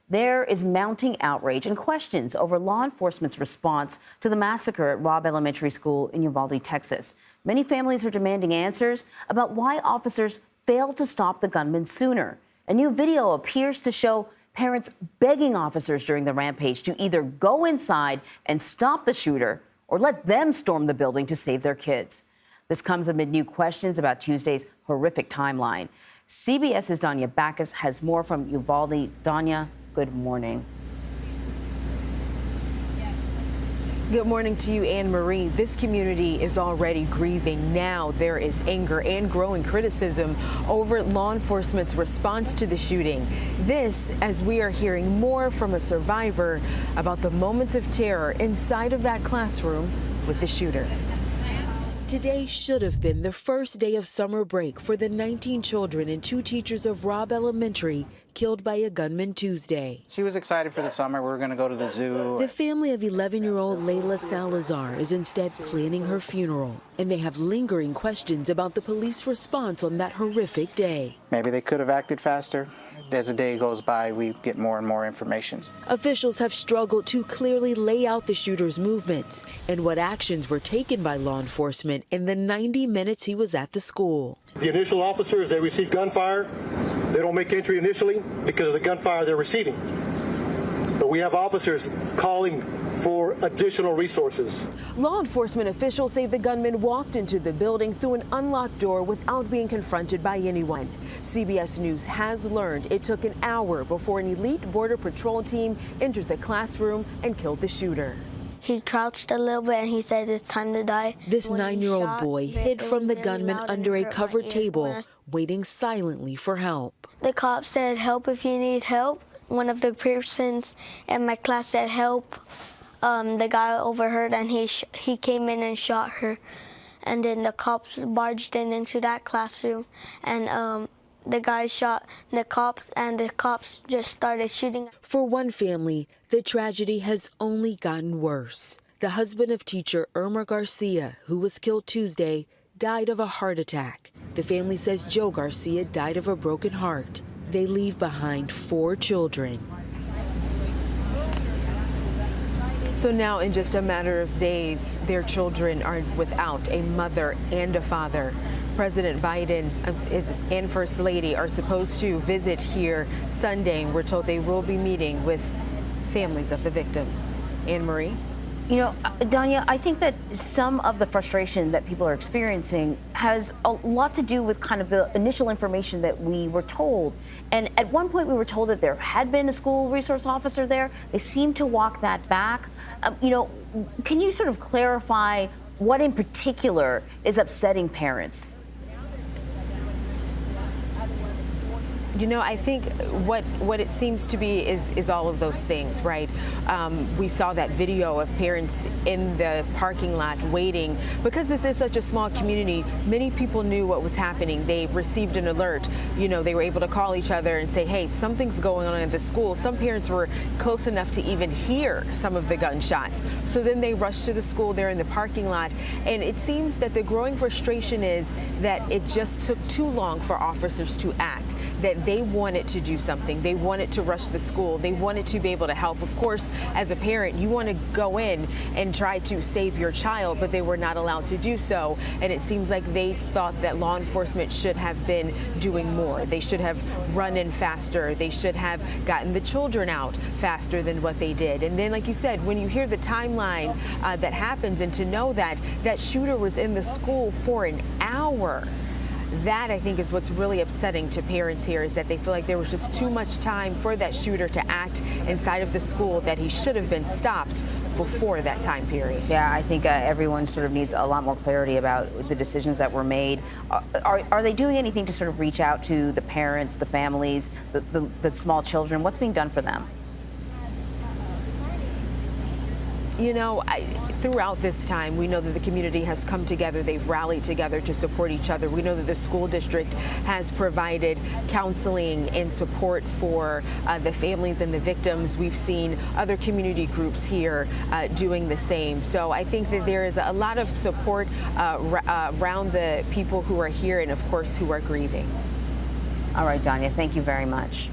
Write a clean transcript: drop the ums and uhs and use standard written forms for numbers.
There is mounting outrage and questions over law enforcement's response to the massacre at Robb Elementary School in Uvalde, Texas. Many families are demanding answers about why officers failed to stop the gunman sooner. A new video appears to show parents begging officers during the rampage to either go inside and stop the shooter or let them storm the building to save their kids. This comes amid new questions about Tuesday's horrific timeline. CBS's Danya Bacchus has more from Uvalde. Danya, good morning. Good morning to you, Anne Marie. This community is already grieving. Now there is anger and growing criticism over law enforcement's response to the shooting. This, as we are hearing more from a survivor about the moments of terror inside of that classroom with the shooter. Today should have been the first day of summer break for the 19 children and 2 teachers of Robb Elementary killed by a gunman Tuesday. She was excited for the summer. We were going to go to the zoo. The family of 11-year-old Layla Salazar is instead planning her funeral, and they have lingering questions about the police response on that horrific day. Maybe they could have acted faster. As the day goes by, we get more and more information. Officials have struggled to clearly lay out the shooter's movements and what actions were taken by law enforcement in the 90 minutes he was at the school. The initial officers, they receive gunfire. They don't make entry initially because of the gunfire they're receiving. But we have officers calling for additional resources. Law enforcement officials say the gunman walked into the building through an unlocked door without being confronted by anyone. CBS News has learned it took an hour before an elite Border Patrol team entered the classroom and killed the shooter. He crouched a little bit and he said it's time to die. This 9-year-old boy hid from the gunman under a covered table, waiting silently for help. The cop said, "Help if you need help." One of the persons in my class said, "Help." The guy overheard and he came in and shot her. And then the cops barged into that classroom and the guy shot the cops and the cops just started shooting. For one family, the tragedy has only gotten worse. The husband of teacher Irma Garcia, who was killed Tuesday, died of a heart attack. The family says Joe Garcia died of a broken heart. They leave behind 4 children. So now, in just a matter of days, their children are without a mother and a father. President Biden and First Lady are supposed to visit here Sunday. We're told they will be meeting with families of the victims. Anne Marie? You know, Danya, I think that some of the frustration that people are experiencing has a lot to do with kind of the initial information that we were told. And at one point we were told that there had been a school resource officer there. They seem to walk that back. You know, can you sort of clarify what in particular is upsetting parents? You know, I think what it seems to be is all of those things, right? We saw that video of parents in the parking lot waiting. Because this is such a small community, many people knew what was happening. They received an alert. You know, they were able to call each other and say, hey, something's going on at the school. Some parents were close enough to even hear some of the gunshots. So then they rushed to the school. They're in the parking lot. And it seems that the growing frustration is that it just took too long for officers to act, that they wanted to do something. They wanted to rush the school. They wanted to be able to help. Of course, as a parent, you want to go in and try to save your child, but they were not allowed to do so. And it seems like they thought that law enforcement should have been doing more. They should have run in faster. They should have gotten the children out faster than what they did. And then, like you said, when you hear the timeline that happens and to know that that shooter was in the school for an hour, that, I think, is what's really upsetting to parents here, is that they feel like there was just too much time for that shooter to act inside of the school, that he should have been stopped before that time period. Yeah, I think everyone sort of needs a lot more clarity about the decisions that were made. Are they doing anything to sort of reach out to the parents, the families, the small children? What's being done for them? You know, throughout this time, we know that the community has come together. They've rallied together to support each other. We know that the school district has provided counseling and support for the families and the victims. We've seen other community groups here doing the same. So I think that there is a lot of support around the people who are here and, of course, who are grieving. All right, Danya, thank you very much.